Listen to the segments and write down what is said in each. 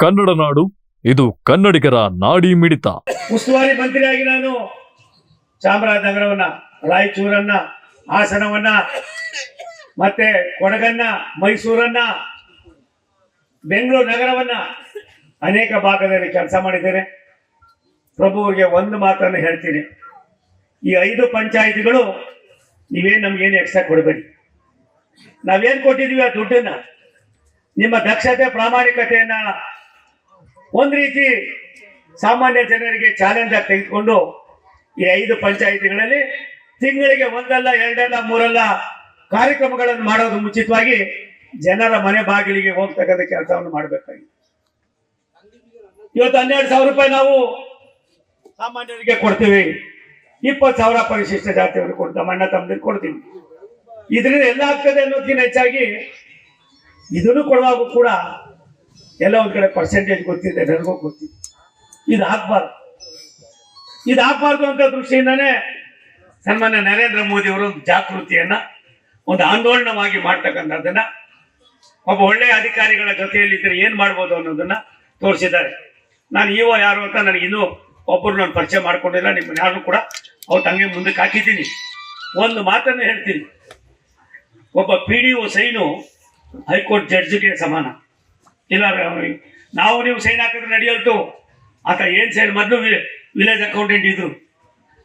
ಕನ್ನಡ ನಾಡು, ಇದು ಕನ್ನಡಿಗರ ನಾಡಿ ಮಿಡಿತ. ಉಸ್ತುವಾರಿ ಮಂತ್ರಿಯಾಗಿ ನಾನು ಚಾಮರಾಜನಗರವನ್ನ, ರಾಯಚೂರನ್ನ, ಹಾಸನವನ್ನ, ಮತ್ತೆ ಕೊಡಗನ್ನ, ಮೈಸೂರನ್ನ, ಬೆಂಗಳೂರು ನಗರವನ್ನ ಅನೇಕ ಭಾಗದಲ್ಲಿ ಕೆಲಸ ಮಾಡಿದ್ದೇನೆ. ಪ್ರಭುವಿಗೆ ಒಂದು ಮಾತನ್ನು ಹೇಳ್ತೀನಿ, ಈ 5 ಪಂಚಾಯಿತಿಗಳು ನೀವೇನು ನಮ್ಗೇನು ಎಕ್ಸ್ಟ್ರಾ ಕೊಡಬೇಡಿ. ನಾವೇನು ಕೊಟ್ಟಿದೀವಿ ಆ ದುಡ್ಡನ್ನ, ನಿಮ್ಮ ದಕ್ಷತೆ ಪ್ರಾಮಾಣಿಕತೆಯನ್ನ ಒಂದು ರೀತಿ ಸಾಮಾನ್ಯ ಜನರಿಗೆ ಚಾಲೆಂಜ್ ಆಗಿ ತೆಗೆದುಕೊಂಡು ಈ 5 ಪಂಚಾಯಿತಿಗಳಲ್ಲಿ ತಿಂಗಳಿಗೆ 1 ಅಲ್ಲ 2 ಅಲ್ಲ 3 ಅಲ್ಲ ಕಾರ್ಯಕ್ರಮಗಳನ್ನು ಮಾಡೋದು ಮುಂಚಿತವಾಗಿ ಜನರ ಮನೆ ಬಾಗಿಲಿಗೆ ಹೋಗ್ತಕ್ಕಂಥ ಕೆಲಸವನ್ನು ಮಾಡಬೇಕಾಗಿದೆ. ಇವತ್ತು 12,000 ರೂಪಾಯಿ ನಾವು ಸಾಮಾನ್ಯರಿಗೆ ಕೊಡ್ತೀವಿ, 20,000 ಪರಿಶಿಷ್ಟ ಜಾತಿಯವರು ಕೊಡ್ತೀವಿ, ಅಣ್ಣ ತಮ್ಮದಿಗೆ ಕೊಡ್ತೀವಿ. ಇದರಿಂದ ಎಲ್ಲ ಆಗ್ತದೆ ಅನ್ನೋದಕ್ಕಿಂತ ಹೆಚ್ಚಾಗಿ ಇದನ್ನು ಕೊಡುವಾಗ ಕೂಡ ಎಲ್ಲ ಒಂದ್ ಕಡೆ ಪರ್ಸೆಂಟೇಜ್ ಗೊತ್ತಿದೆ, ನನಗೂ ಗೊತ್ತಿದೆ. ಇದು ಆಗ್ಬಾರ್ದು ಅಂತ ದೃಷ್ಟಿಯಿಂದಾನೇ ಸನ್ಮಾನ್ಯ ನರೇಂದ್ರ ಮೋದಿ ಅವರು ಜಾಗೃತಿಯನ್ನ ಒಂದು ಆಂದೋಲನವಾಗಿ ಮಾಡ್ತಕ್ಕಂಥದ್ದನ್ನ, ಒಬ್ಬ ಒಳ್ಳೆಯ ಅಧಿಕಾರಿಗಳ ಜೊತೆಯಲ್ಲಿ ಇದ್ರೆ ಏನ್ ಮಾಡ್ಬೋದು ಅನ್ನೋದನ್ನ ತೋರಿಸಿದ್ದಾರೆ. ನಾನು ಯಾರು ಅಂತ ನನಗೆ ಇನ್ನೂ ಒಬ್ಬರು ನಾನು ಪರಿಚಯ ಮಾಡ್ಕೊಂಡಿಲ್ಲ, ನಿಮ್ಮನ್ನ ಯಾರು ಕೂಡ ಅವತ್ತು ಹಂಗೆ ಮುಂದಕ್ಕೆ ಹಾಕಿದ್ದೀನಿ. ಒಂದು ಮಾತನ್ನು ಹೇಳ್ತೀನಿ, ಒಬ್ಬ PDO ಸೈನು ಹೈಕೋರ್ಟ್ ಜಡ್ಜ್ಗೆ ಸಮಾನ. ಇಲ್ಲ ನೀವು ಸೈನ್ ಹಾಕಿದ್ರೆ ನಡೆಯಲ್ತು, ಆತ ಏನ್ ಸೈನ್ ಮೊದಲು ವಿಲೇಜ್ ಅಕೌಂಟೆಂಟ್ ಇದ್ರು,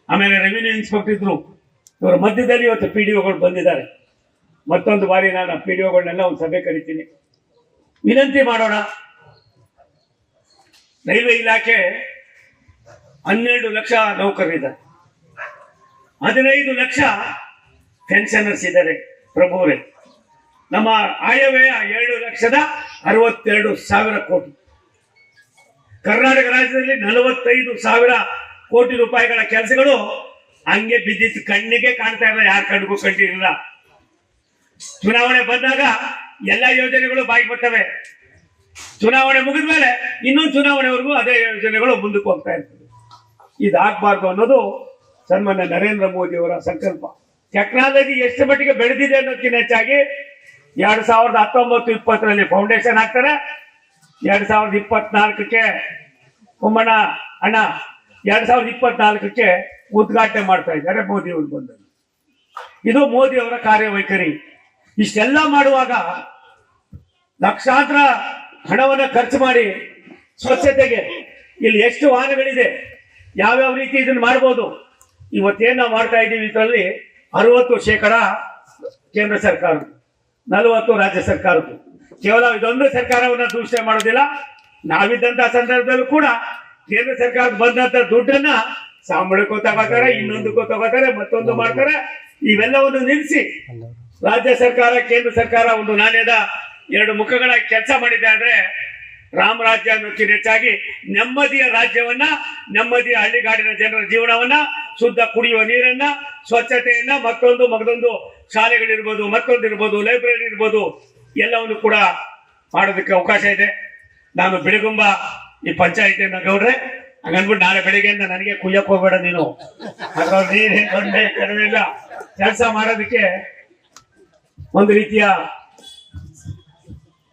ಆಮೇಲೆ ರೆವಿನ್ಯೂ ಇನ್ಸ್ಪೆಕ್ಟರ್ ಇದ್ರು. ಇವರ ಮಧ್ಯದಲ್ಲಿ ಇವತ್ತು PDOಗಳು ಬಂದಿದ್ದಾರೆ. ಮತ್ತೊಂದು ಬಾರಿ ನಾನು PDOಗಳನ್ನೆಲ್ಲ ಒಂದು ಸಭೆ ಕರಿತೀನಿ, ವಿನಂತಿ ಮಾಡೋಣ. ರೈಲ್ವೆ ಇಲಾಖೆ 12 ಲಕ್ಷ ನೌಕರರಿದ್ದಾರೆ, 15 ಲಕ್ಷ ಪೆನ್ಷನರ್ಸ್ ಇದ್ದಾರೆ. ಪ್ರಭುವರೇ, ನಮ್ಮ ಆಯವ್ಯಯ 7,62,000 ಕೋಟಿ. ಕರ್ನಾಟಕ ರಾಜ್ಯದಲ್ಲಿ 45,000 ಕೋಟಿ ರೂಪಾಯಿಗಳ ಕೆಲಸಗಳು ಹಂಗೆ ಬಿದ್ದಿತ್ತು, ಕಣ್ಣಿಗೆ ಕಾಣ್ತಾ ಇಲ್ಲ, ಯಾರ ಕಣ್ಣಿಗೂ ಕಂಡಿರಲಿಲ್ಲ. ಚುನಾವಣೆ ಬಂದಾಗ ಎಲ್ಲ ಯೋಜನೆಗಳು ಬಾಯಿಗೆ ಬರ್ತವೆ, ಚುನಾವಣೆ ಮುಗಿದ ಮೇಲೆ ಇನ್ನೊಂದು ಚುನಾವಣೆವರೆಗೂ ಅದೇ ಯೋಜನೆಗಳು ಮುಂದಕ್ಕೆ ಹೋಗ್ತಾ ಇರ್ತದೆ. ಇದಾಗಬಾರ್ದು ಅನ್ನೋದು ಸನ್ಮಾನ್ಯ ನರೇಂದ್ರ ಮೋದಿ ಅವರ ಸಂಕಲ್ಪ. ಟೆಕ್ನಾಲಜಿ ಎಷ್ಟು ಮಟ್ಟಿಗೆ ಬೆಳೆದಿದೆ ಅನ್ನೋದಕ್ಕಿಂತ ಹೆಚ್ಚಾಗಿ 2019-20 ಫೌಂಡೇಶನ್ ಹಾಕ್ತಾರೆ, 2024 ಕುಮ್ಮಣ್ಣ ಅಣ್ಣ 2024 ಉದ್ಘಾಟನೆ ಮಾಡ್ತಾ ಇದ್ದಾರೆ ಮೋದಿ ಅವರು ಬಂದು. ಇದು ಮೋದಿ ಅವರ ಕಾರ್ಯವೈಖರಿ. ಇಷ್ಟೆಲ್ಲ ಮಾಡುವಾಗ ಲಕ್ಷಾಂತರ ಹಣವನ್ನು ಖರ್ಚು ಮಾಡಿ ಸ್ವಚ್ಛತೆಗೆ ಇಲ್ಲಿ ಎಷ್ಟು ವಾಹನಗಳಿದೆ, ಯಾವ್ಯಾವ ರೀತಿ ಇದನ್ನು ಮಾಡ್ಬೋದು. ಇವತ್ತೇನು ನಾವು ಮಾಡ್ತಾ ಇದ್ದೀವಿ, ಇದರಲ್ಲಿ 60% ಕೇಂದ್ರ ಸರ್ಕಾರದ್ದು, 40 ರಾಜ್ಯ ಸರ್ಕಾರದ್ದು. ಕೇವಲ ಇದೊಂದು ಸರ್ಕಾರವನ್ನು ದೂಷಣೆ ಮಾಡೋದಿಲ್ಲ. ನಾವಿದ್ದಂತಹ ಸಂದರ್ಭದಲ್ಲೂ ಕೂಡ ಕೇಂದ್ರ ಸರ್ಕಾರದ ಬಂದಂತ ದುಡ್ಡನ್ನ ಸಾಂಬಳಕ್ಕೂ ತಗೋತಾರೆ, ಇನ್ನೊಂದಕ್ಕೂ ತಗೋತಾರೆ, ಮತ್ತೊಂದು ಮಾಡ್ತಾರೆ. ಇವೆಲ್ಲವನ್ನು ನಿಲ್ಲಿಸಿ ರಾಜ್ಯ ಸರ್ಕಾರ ಕೇಂದ್ರ ಸರ್ಕಾರ ಒಂದು ನಾಣ್ಯದ 2 ಮುಖಗಳ ಕೆಲಸ ಮಾಡಿದೆ. ಆದ್ರೆ ರಾಮರಾಜ್ಯ ಅನ್ನೋದಕ್ಕಿಂತ ಹೆಚ್ಚಾಗಿ ನೆಮ್ಮದಿಯ ರಾಜ್ಯವನ್ನ, ನೆಮ್ಮದಿಯ ಹಳ್ಳಿಗಾಡಿನ ಜನರ ಜೀವನವನ್ನ, ಶುದ್ಧ ಕುಡಿಯುವ ನೀರನ್ನ, ಸ್ವಚ್ಛತೆಯನ್ನ, ಮತ್ತೊಂದು ಶಾಲೆಗಳಿರ್ಬೋದು, ಮತ್ತೊಂದಿರ್ಬೋದು, ಲೈಬ್ರರಿ ಇರ್ಬೋದು, ಎಲ್ಲವನ್ನು ಕೂಡ ಮಾಡೋದಕ್ಕೆ ಅವಕಾಶ ಇದೆ. ನಾನು ಬೆಳಗುಂಬ ಈ ಪಂಚಾಯಿತಿಯನ್ನ ಗೌಡ್ರೆ ಹಂಗನ್ಬಿಟ್ಟು ನಾಳೆ ಬೆಳಿಗ್ಗೆಯಿಂದ ನನಗೆ ಕುಯ್ಯಕ್ಕೆ ಹೋಗ್ಬೇಡ ನೀನು, ನೀರೇನಿಲ್ಲ ಕೆಲಸ ಮಾಡೋದಕ್ಕೆ ಒಂದು ರೀತಿಯ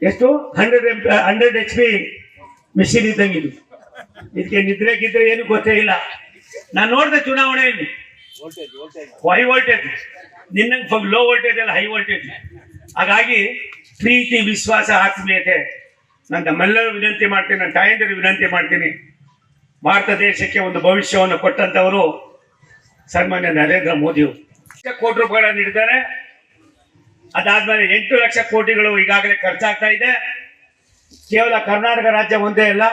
ಎಷ್ಟು 100 HP ಮಿಷಿನ್ ಇದ್ದಂಗಿದು. ಇದಕ್ಕೆ ನಿದ್ರೆ ಗಿದ್ರೆ ಏನು ಗೊತ್ತೇ ಇಲ್ಲ. ನಾನು ನೋಡಿದೆ ಚುನಾವಣೆಯಲ್ಲಿ ಹೈ ವೋಲ್ಟೇಜ್, ನಿನ್ನಂಗೆ ಲೋ ವೋಲ್ಟೇಜ್ ಅಲ್ಲ, ಹೈ ವೋಲ್ಟೇಜ್. ಹಾಗಾಗಿ ಪ್ರೀತಿ, ವಿಶ್ವಾಸ, ಆತ್ಮೀಯತೆ ನಾನು ನಮ್ಮೆಲ್ಲರೂ ವಿನಂತಿ ಮಾಡ್ತೀನಿ, ನನ್ನ ತಾಯಂದಿರು ವಿನಂತಿ ಮಾಡ್ತೀನಿ. ಭಾರತ ದೇಶಕ್ಕೆ ಒಂದು ಭವಿಷ್ಯವನ್ನು ಕೊಟ್ಟಂತವರು ಸನ್ಮಾನ್ಯ ನರೇಂದ್ರ ಮೋದಿಯವರು. ಕೋಟಿ ರೂಪಾಯಿಗಳನ್ನು ನೀಡಿದ್ದಾರೆ. ಅದಾದ್ಮೇಲೆ 8 ಲಕ್ಷ ಕೋಟಿಗಳು ಈಗಾಗಲೇ ಖರ್ಚಾಗ್ತಾ ಇದೆ. ಕೇವಲ ಕರ್ನಾಟಕ ರಾಜ್ಯ ಒಂದೇ ಅಲ್ಲ,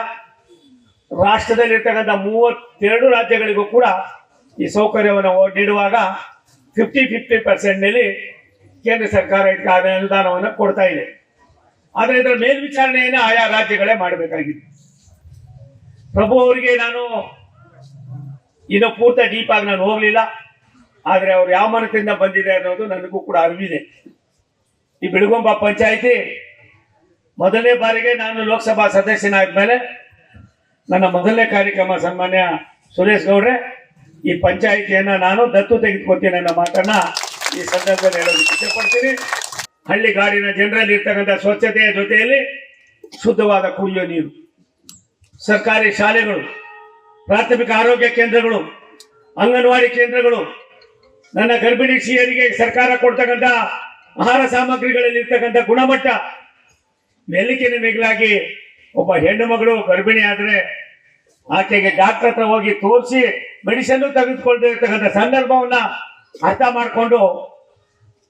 ರಾಷ್ಟ್ರದಲ್ಲಿರ್ತಕ್ಕಂಥ 32 ರಾಜ್ಯಗಳಿಗೂ ಕೂಡ ಈ ಸೌಕರ್ಯವನ್ನು ನೀಡುವಾಗ 50% ಕೇಂದ್ರ ಸರ್ಕಾರ ಇದಕ್ಕೆ ಅನುದಾನವನ್ನು ಕೊಡ್ತಾ ಇದೆ. ಆದರೆ ಇದರ ಮೇಲ್ವಿಚಾರಣೆಯನ್ನು ಆಯಾ ರಾಜ್ಯಗಳೇ ಮಾಡಬೇಕಾಗಿದೆ. ಪ್ರಭು ಅವರಿಗೆ ನಾನು ಇನ್ನು ಪೂರ್ತಿ ಡೀಪ್ ಆಗಿ ನಾನು ಹೋಗ್ಲಿಲ್ಲ, ಆದರೆ ಅವ್ರು ಯಾವ ಮನದಿಂದ ಬಂದಿದೆ ಅನ್ನೋದು ನನಗೂ ಕೂಡ ಅರಿವಿದೆ. ಈ ಬೆಳಗುಂಬ ಪಂಚಾಯಿತಿ ಮೊದಲನೇ ಬಾರಿಗೆ ನಾನು ಲೋಕಸಭಾ ಸದಸ್ಯನಾದ್ಮೇಲೆ ನನ್ನ ಮೊದಲನೇ ಕಾರ್ಯಕ್ರಮ ಸನ್ಮಾನ್ಯ ಸುರೇಶ್ ಗೌಡ್ರೆ, ಈ ಪಂಚಾಯಿತಿಯನ್ನ ನಾನು ದತ್ತು ತೆಗೆದುಕೊಳ್ತೀನಿ ಅನ್ನೋ ಮಾತನ್ನ ಈ ಸಂದರ್ಭದಲ್ಲಿ ಹೇಳೋದಕ್ಕೆ ಇಷ್ಟಪಡ್ತೀನಿ. ಹಳ್ಳಿಗಾಡಿನ ಜನರಲ್ಲಿ ಇರ್ತಕ್ಕಂಥ ಸ್ವಚ್ಛತೆಯ ಜೊತೆಯಲ್ಲಿ ಶುದ್ಧವಾದ ಕುಡಿಯುವ ನೀರು, ಸರ್ಕಾರಿ ಶಾಲೆಗಳು, ಪ್ರಾಥಮಿಕ ಆರೋಗ್ಯ ಕೇಂದ್ರಗಳು, ಅಂಗನವಾಡಿ ಕೇಂದ್ರಗಳು, ನನ್ನ ಗರ್ಭಿಣಿ ಸ್ತ್ರೀಯರಿಗೆ ಸರ್ಕಾರ ಕೊಡ್ತಕ್ಕಂಥ ಆಹಾರ ಸಾಮಗ್ರಿಗಳಲ್ಲಿ ಇರ್ತಕ್ಕಂಥ ಗುಣಮಟ್ಟ, ಎಲ್ಲಕ್ಕಿಂತ ಮಿಗಿಲಾಗಿ ಒಬ್ಬ ಹೆಣ್ಣು ಮಗಳು ಗರ್ಭಿಣಿ ಆದ್ರೆ ಆಕೆಗೆ ಡಾಕ್ಟರ್ ಹತ್ರ ಹೋಗಿ ತೋರಿಸಿ ಮೆಡಿಸಿನ್ ತೆಗೆದುಕೊಳ್ತಾ ಇರ್ತಕ್ಕಂಥ ಸಂದರ್ಭವನ್ನ ಅರ್ಥ ಮಾಡಿಕೊಂಡು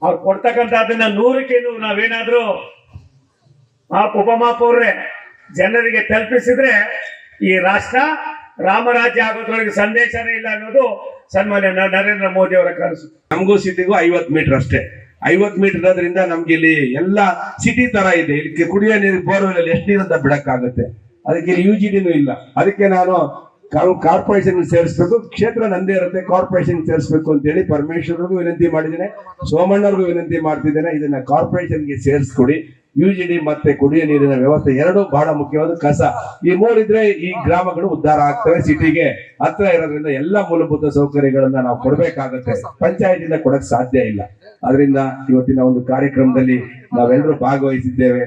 ಅವ್ರು ಕೊಡ್ತಕ್ಕಂಥ ಅದನ್ನ 100ಕ್ಕೆ 100 ನಾವೇನಾದ್ರೂ ಉಪಮಾಪೌರ್ರೆ ಜನರಿಗೆ ತಲುಪಿಸಿದ್ರೆ ಈ ರಾಷ್ಟ್ರ ರಾಮರಾಜ್ಯ ಆಗೋದ್ರೊಳಗೆ ಸಂದೇಶನೇ ಇಲ್ಲ ಅನ್ನೋದು ಸನ್ಮಾನ್ಯ ನರೇಂದ್ರ ಮೋದಿ ಅವರ ಕನಸು. ನಮಗೂ ಸಿಟಿಗೂ 50 ಮೀಟರ್ ಅಷ್ಟೇ. 50 ಮೀಟರ್ ಇರೋದ್ರಿಂದ ನಮ್ಗೆ ಇಲ್ಲಿ ಎಲ್ಲ ಸಿಟಿ ತರ ಇದೆ. ಇಲ್ಲಿ ಕುಡಿಯೋ ನೀರು ಬೋರ್ವೆಲ್ ಅಲ್ಲಿ ಎಷ್ಟು ನೀರಂತ ಬಿಡಕ್ಕಾಗುತ್ತೆ. ಅದಕ್ಕೆ ಇಲ್ಲಿ UGDನೂ ಇಲ್ಲ. ಅದಕ್ಕೆ ನಾನು ಕಾರ್ಪೊರೇಷನ್ ಸೇರಿಸ್ಬೇಕು, ಕ್ಷೇತ್ರ ನಂದೇ ಇರುತ್ತೆ, ಕಾರ್ಪೊರೇಷನ್ ಸೇರಿಸ್ಬೇಕು ಅಂತ ಹೇಳಿ ಪರಮೇಶ್ವರ್ಗೂ ವಿನಂತಿ ಮಾಡಿದ್ದೇನೆ, ಸೋಮಣ್ಣವ್ರಿಗೂ ವಿನಂತಿ ಮಾಡ್ತಿದ್ದೇನೆ. ಇದನ್ನ ಕಾರ್ಪೊರೇಷನ್ಗೆ ಸೇರಿಸ್ಕೊಡಿ. UGD ಮತ್ತೆ ಕುಡಿಯೋ ನೀರಿನ ವ್ಯವಸ್ಥೆ ಎರಡು ಬಹಳ ಮುಖ್ಯವಾದ. ಕಸ ಈ ಮೂರಿದ್ರೆ ಈ ಗ್ರಾಮಗಳು ಉದ್ಧಾರ ಆಗ್ತವೆ. ಸಿಟಿಗೆ ಹತ್ರ ಇರೋದ್ರಿಂದ ಎಲ್ಲ ಮೂಲಭೂತ ಸೌಕರ್ಯಗಳನ್ನ ನಾವು ಕೊಡ್ಬೇಕಾಗತ್ತೆ, ಪಂಚಾಯತಿಂದ ಕೊಡಕ್ ಸಾಧ್ಯ ಇಲ್ಲ. ಅದರಿಂದ ಇವತ್ತಿನ ಒಂದು ಕಾರ್ಯಕ್ರಮದಲ್ಲಿ ನಾವೆಲ್ಲರೂ ಭಾಗವಹಿಸಿದ್ದೇವೆ.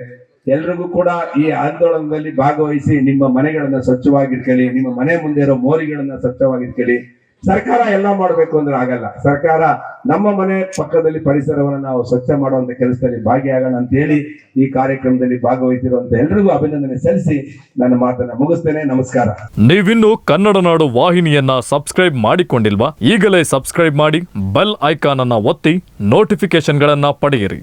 ಎಲ್ರಿಗೂ ಕೂಡ ಈ ಆಂದೋಲನದಲ್ಲಿ ಭಾಗವಹಿಸಿ ನಿಮ್ಮ ಮನೆಗಳನ್ನ ಸ್ವಚ್ಛವಾಗಿಟ್ಕೊಳ್ಳಿ, ನಿಮ್ಮ ಮನೆ ಮುಂದೆ ಇರೋ ಮೋರಿಗಳನ್ನ ಸ್ವಚ್ಛವಾಗಿಟ್ಕೊಳ್ಳಿ. ಸರ್ಕಾರ ಎಲ್ಲ ಮಾಡ್ಬೇಕು ಅಂದ್ರೆ ಆಗಲ್ಲ. ಸರ್ಕಾರ ನಮ್ಮ ಮನೆ ಪಕ್ಕದಲ್ಲಿ ಪರಿಸರವನ್ನು ನಾವು ಸ್ವಚ್ಛ ಮಾಡುವಂತ ಕೆಲಸದಲ್ಲಿ ಭಾಗಿಯಾಗೋಣ ಅಂತ ಹೇಳಿ ಈ ಕಾರ್ಯಕ್ರಮದಲ್ಲಿ ಭಾಗವಹಿಸಿರುವಂತ ಎಲ್ರಿಗೂ ಅಭಿನಂದನೆ ಸಲ್ಲಿಸಿ ನನ್ನ ಮಾತನ್ನ ಮುಗಿಸ್ತೇನೆ. ನಮಸ್ಕಾರ. ನೀವಿನ್ನು ಕನ್ನಡ ನಾಡು ವಾಹಿನಿಯನ್ನ ಸಬ್ಸ್ಕ್ರೈಬ್ ಮಾಡಿಕೊಂಡಿಲ್ವಾ? ಈಗಲೇ ಸಬ್ಸ್ಕ್ರೈಬ್ ಮಾಡಿ, ಬೆಲ್ ಐಕಾನ್ ಅನ್ನ ಒತ್ತಿ ನೋಟಿಫಿಕೇಶನ್ಗಳನ್ನ ಪಡೆಯಿರಿ.